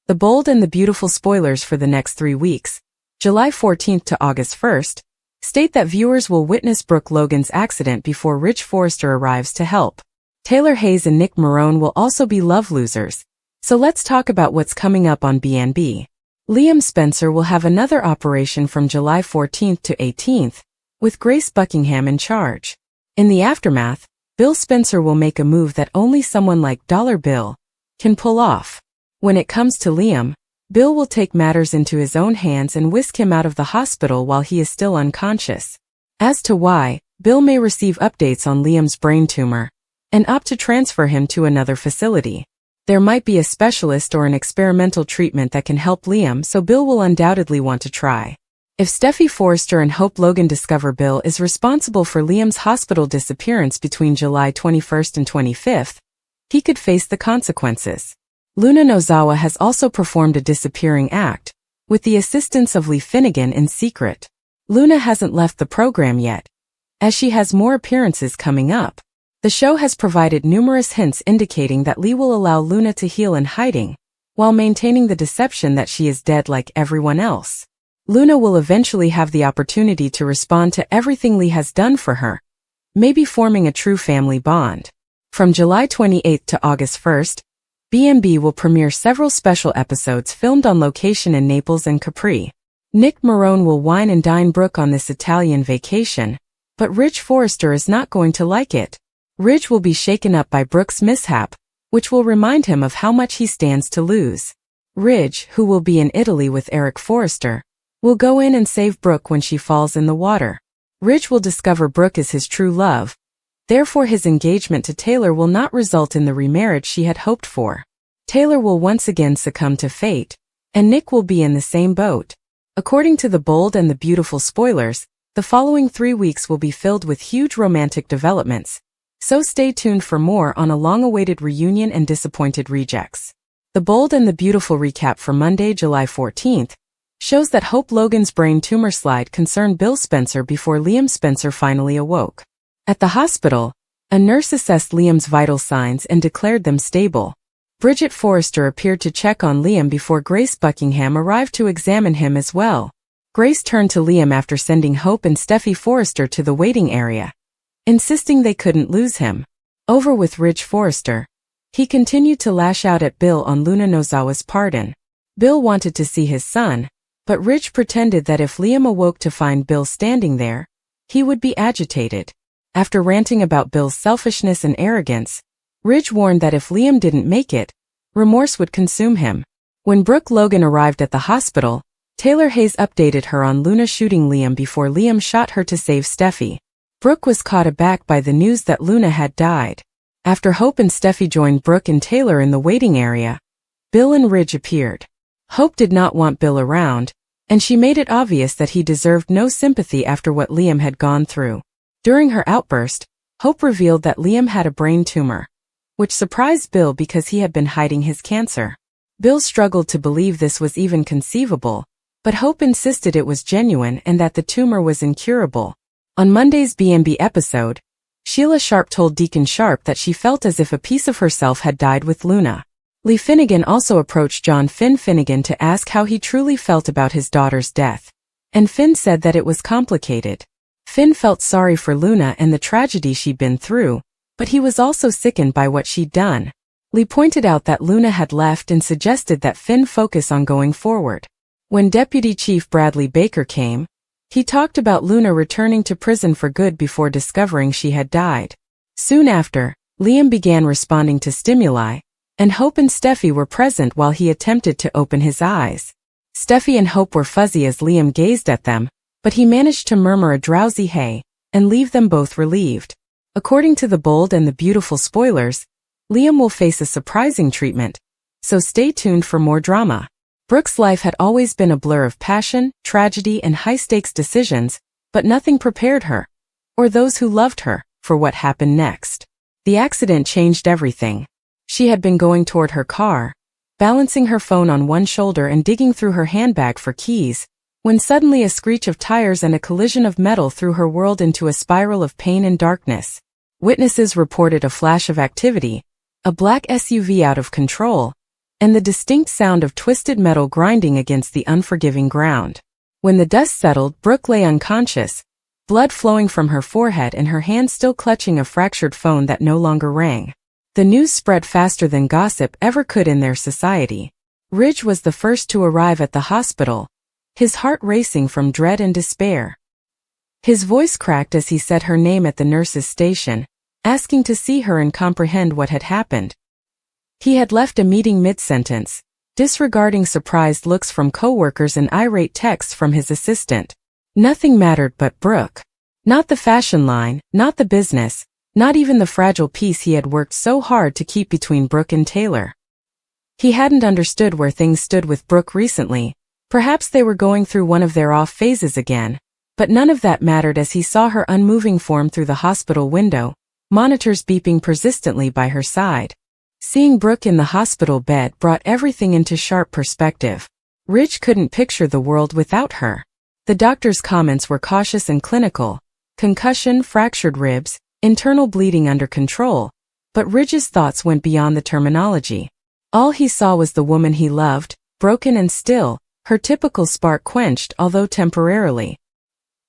The bold and the beautiful spoilers for the next 3 weeks, July 14th to August 1st, state that viewers will witness Brooke Logan's accident before Rich Forrester arrives to help. Taylor Hayes and Nick Maroney will also be love losers. So let's talk about what's coming up on BNB. Liam Spencer will have another operation from July 14th to 18th, with Grace Buckingham in charge. In the aftermath, Bill Spencer will make a move that only someone like Dollar Bill can pull off. When it comes to Liam, Bill will take matters into his own hands and whisk him out of the hospital while he is still unconscious. As to why, Bill may receive updates on Liam's brain tumor and opt to transfer him to another facility. There might be a specialist or an experimental treatment that can help Liam, so Bill will undoubtedly want to try. If Steffi Forrester and Hope Logan discover Bill is responsible for Liam's hospital disappearance between July 21st and 25th, he could face the consequences. Luna Nozawa has also performed a disappearing act, with the assistance of Lee Finnegan in secret. Luna hasn't left the program yet, as she has more appearances coming up. The show has provided numerous hints indicating that Lee will allow Luna to heal in hiding, while maintaining the deception that she is dead like everyone else. Luna will eventually have the opportunity to respond to everything Lee has done for her, maybe forming a true family bond. From July 28th to August 1st, BNB will premiere several special episodes filmed on location in Naples and Capri. Nick Maroney will wine and dine Brooke on this Italian vacation, but Rich Forrester is not going to like it. Ridge will be shaken up by Brooke's mishap, which will remind him of how much he stands to lose. Ridge, who will be in Italy with Eric Forrester, will go in and save Brooke when she falls in the water. Ridge will discover Brooke is his true love. Therefore his engagement to Taylor will not result in the remarriage she had hoped for. Taylor will once again succumb to fate, and Nick will be in the same boat. According to the bold and the beautiful spoilers, the following 3 weeks will be filled with huge romantic developments, so stay tuned for more on a long-awaited reunion and disappointed rejects. The bold and the beautiful recap for Monday, July 14th, shows that Hope Logan's brain tumor slide concerned Bill Spencer before Liam Spencer finally awoke. At the hospital, a nurse assessed Liam's vital signs and declared them stable. Bridget Forrester appeared to check on Liam before Grace Buckingham arrived to examine him as well. Grace turned to Liam after sending Hope and Steffi Forrester to the waiting area, insisting they couldn't lose him. Over with Rich Forrester, he continued to lash out at Bill on Luna Nozawa's pardon. Bill wanted to see his son, but Rich pretended that if Liam awoke to find Bill standing there, he would be agitated. After ranting about Bill's selfishness and arrogance, Ridge warned that if Liam didn't make it, remorse would consume him. When Brooke Logan arrived at the hospital, Taylor Hayes updated her on Luna shooting Liam before Liam shot her to save Steffi. Brooke was caught aback by the news that Luna had died. After Hope and Steffi joined Brooke and Taylor in the waiting area, Bill and Ridge appeared. Hope did not want Bill around, and she made it obvious that he deserved no sympathy after what Liam had gone through. During her outburst, Hope revealed that Liam had a brain tumor, which surprised Bill because he had been hiding his cancer. Bill struggled to believe this was even conceivable, but Hope insisted it was genuine and that the tumor was incurable. On Monday's BNB episode, Sheila Sharp told Deacon Sharp that she felt as if a piece of herself had died with Luna. Lee Finnegan also approached John Finn Finnegan to ask how he truly felt about his daughter's death, and Finn said that it was complicated. Finn felt sorry for Luna and the tragedy she'd been through, but he was also sickened by what she'd done. Lee pointed out that Luna had left and suggested that Finn focus on going forward. When Deputy Chief Bradley Baker came, he talked about Luna returning to prison for good before discovering she had died. Soon after, Liam began responding to stimuli, and Hope and Steffi were present while he attempted to open his eyes. Steffi and Hope were fuzzy as Liam gazed at them, but he managed to murmur a drowsy hey, and leave them both relieved. According to the bold and the beautiful spoilers, Liam will face a surprising treatment, so stay tuned for more drama. Brooke's life had always been a blur of passion, tragedy, and high-stakes decisions, but nothing prepared her, or those who loved her, for what happened next. The accident changed everything. She had been going toward her car, balancing her phone on one shoulder and digging through her handbag for keys, when suddenly a screech of tires and a collision of metal threw her world into a spiral of pain and darkness. Witnesses reported a flash of activity, a black SUV out of control, and the distinct sound of twisted metal grinding against the unforgiving ground. When the dust settled, Brooke lay unconscious, blood flowing from her forehead and her hand still clutching a fractured phone that no longer rang. The news spread faster than gossip ever could in their society. Ridge was the first to arrive at the hospital, his heart racing from dread and despair. His voice cracked as he said her name at the nurse's station, asking to see her and comprehend what had happened. He had left a meeting mid-sentence, disregarding surprised looks from coworkers and irate texts from his assistant. Nothing mattered but Brooke. Not the fashion line, not the business, not even the fragile peace he had worked so hard to keep between Brooke and Taylor. He hadn't understood where things stood with Brooke recently. Perhaps they were going through one of their off phases again. But none of that mattered as he saw her unmoving form through the hospital window, monitors beeping persistently by her side. Seeing Brooke in the hospital bed brought everything into sharp perspective. Ridge couldn't picture the world without her. The doctor's comments were cautious and clinical. Concussion, fractured ribs, internal bleeding under control. But Ridge's thoughts went beyond the terminology. All he saw was the woman he loved, broken and still, her typical spark quenched although temporarily.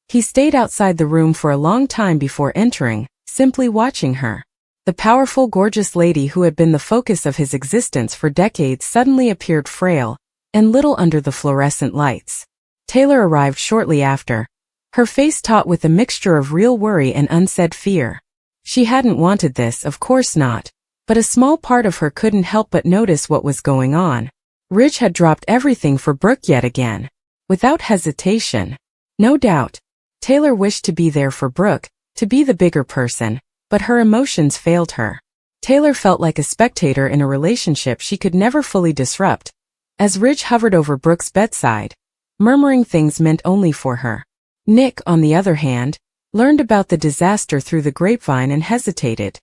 He stayed outside the room for a long time before entering, simply watching her. The powerful, gorgeous lady who had been the focus of his existence for decades suddenly appeared frail and little under the fluorescent lights. Taylor arrived shortly after, her face taut with a mixture of real worry and unsaid fear. She hadn't wanted this, of course not, but a small part of her couldn't help but notice what was going on. Ridge had dropped everything for Brooke yet again. Without hesitation. No doubt. Taylor wished to be there for Brooke, to be the bigger person, but her emotions failed her. Taylor felt like a spectator in a relationship she could never fully disrupt, as Ridge hovered over Brooke's bedside, murmuring things meant only for her. Nick, on the other hand, learned about the disaster through the grapevine and hesitated.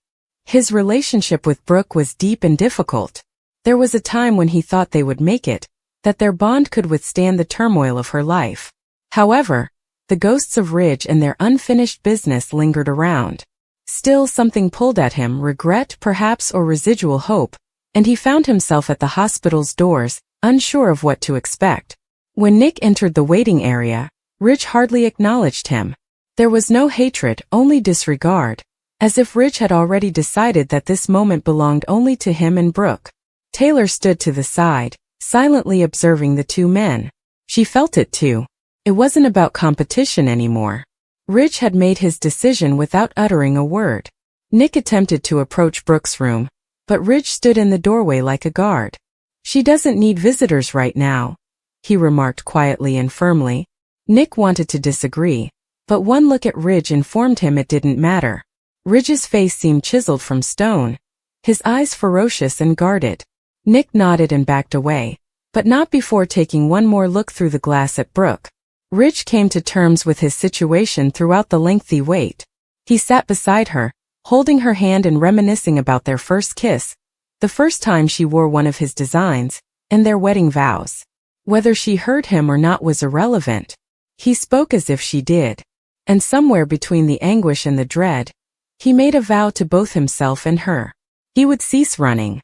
His relationship with Brooke was deep and difficult. There was a time when he thought they would make it, that their bond could withstand the turmoil of her life. However, the ghosts of Ridge and their unfinished business lingered around. Still, something pulled at him, regret perhaps or residual hope, and he found himself at the hospital's doors, unsure of what to expect. When Nick entered the waiting area, Ridge hardly acknowledged him. There was no hatred, only disregard, as if Ridge had already decided that this moment belonged only to him and Brooke. Taylor stood to the side, silently observing the two men. She felt it too. It wasn't about competition anymore. Ridge had made his decision without uttering a word. Nick attempted to approach Brooke's room, but Ridge stood in the doorway like a guard. "She doesn't need visitors right now," he remarked quietly and firmly. Nick wanted to disagree, but one look at Ridge informed him it didn't matter. Ridge's face seemed chiseled from stone, his eyes ferocious and guarded. Nick nodded and backed away, but not before taking one more look through the glass at Brooke. Ridge came to terms with his situation throughout the lengthy wait. He sat beside her, holding her hand and reminiscing about their first kiss, the first time she wore one of his designs, and their wedding vows. Whether she heard him or not was irrelevant. He spoke as if she did. And somewhere between the anguish and the dread, he made a vow to both himself and her. He would cease running.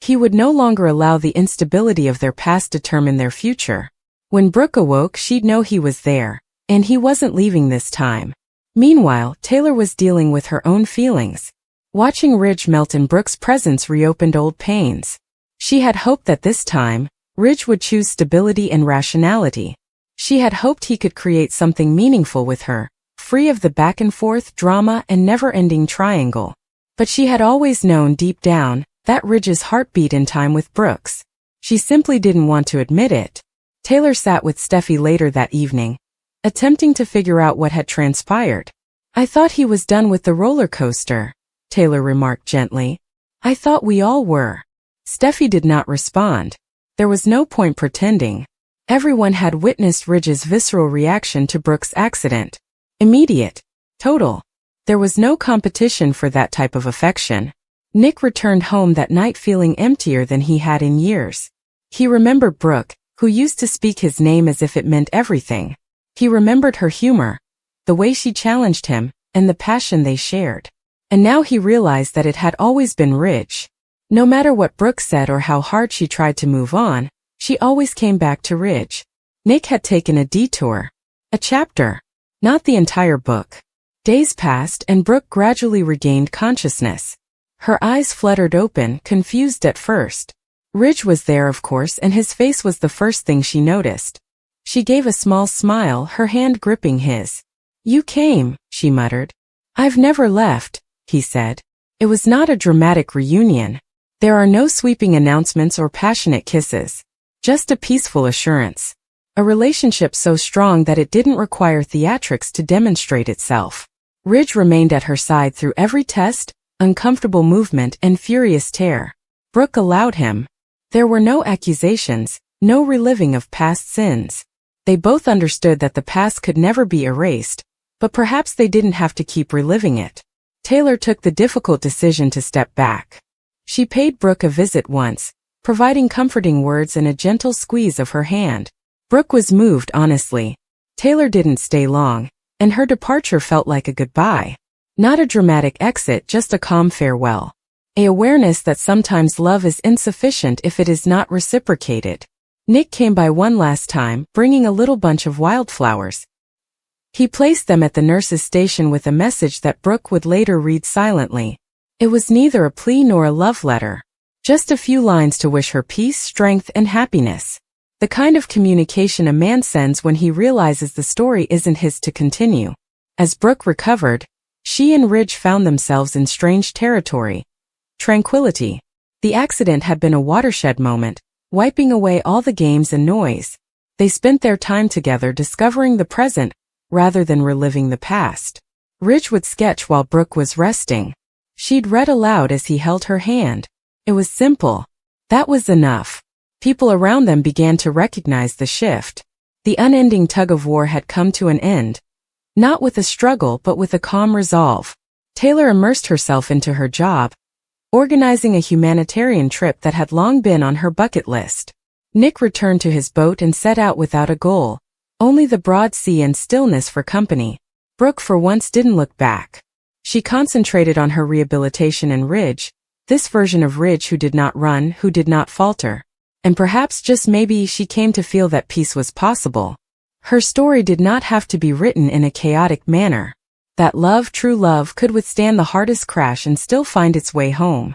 He would no longer allow the instability of their past determine their future. When Brooke awoke, she'd know he was there, and he wasn't leaving this time. Meanwhile, Taylor was dealing with her own feelings. Watching Ridge melt in Brooke's presence reopened old pains. She had hoped that this time, Ridge would choose stability and rationality. She had hoped he could create something meaningful with her, free of the back-and-forth drama and never-ending triangle. But she had always known deep down that Ridge's heart beat in time with Brooke's. She simply didn't want to admit it. Taylor sat with Steffi later that evening, attempting to figure out what had transpired. "I thought he was done with the roller coaster," Taylor remarked gently. "I thought we all were." Steffi did not respond. There was no point pretending. Everyone had witnessed Ridge's visceral reaction to Brooke's accident. Immediate. Total. There was no competition for that type of affection. Nick returned home that night feeling emptier than he had in years. He remembered Brooke, who used to speak his name as if it meant everything. He remembered her humor, the way she challenged him, and the passion they shared. And now he realized that it had always been Ridge. No matter what Brooke said or how hard she tried to move on, she always came back to Ridge. Nick had taken a detour. A chapter. Not the entire book. Days passed and Brooke gradually regained consciousness. Her eyes fluttered open, confused at first. Ridge was there, of course, and his face was the first thing she noticed. She gave a small smile, her hand gripping his. "You came," she muttered. "I've never left," he said. It was not a dramatic reunion. There are no sweeping announcements or passionate kisses. Just a peaceful assurance. A relationship so strong that it didn't require theatrics to demonstrate itself. Ridge remained at her side through every test, uncomfortable movement, and furious tear. Brooke allowed him. There were no accusations, no reliving of past sins. They both understood that the past could never be erased, but perhaps they didn't have to keep reliving it. Taylor took the difficult decision to step back. She paid Brooke a visit once, providing comforting words and a gentle squeeze of her hand. Brooke was moved, honestly. Taylor didn't stay long, and her departure felt like a goodbye. Not a dramatic exit, just a calm farewell. A awareness that sometimes love is insufficient if it is not reciprocated. Nick came by one last time, bringing a little bunch of wildflowers. He placed them at the nurse's station with a message that Brooke would later read silently. It was neither a plea nor a love letter. Just a few lines to wish her peace, strength, and happiness. The kind of communication a man sends when he realizes the story isn't his to continue. As Brooke recovered, she and Ridge found themselves in strange territory. Tranquility. The accident had been a watershed moment, wiping away all the games and noise. They spent their time together discovering the present, rather than reliving the past. Ridge would sketch while Brooke was resting. She'd read aloud as he held her hand. It was simple. That was enough. People around them began to recognize the shift. The unending tug-of-war had come to an end. Not with a struggle, but with a calm resolve. Taylor immersed herself into her job, organizing a humanitarian trip that had long been on her bucket list. Nick returned to his boat and set out without a goal, only the broad sea and stillness for company. Brooke for once didn't look back. She concentrated on her rehabilitation and Ridge, this version of Ridge who did not run, who did not falter. And perhaps just maybe she came to feel that peace was possible. Her story did not have to be written in a chaotic manner. That love, true love, could withstand the hardest crash and still find its way home.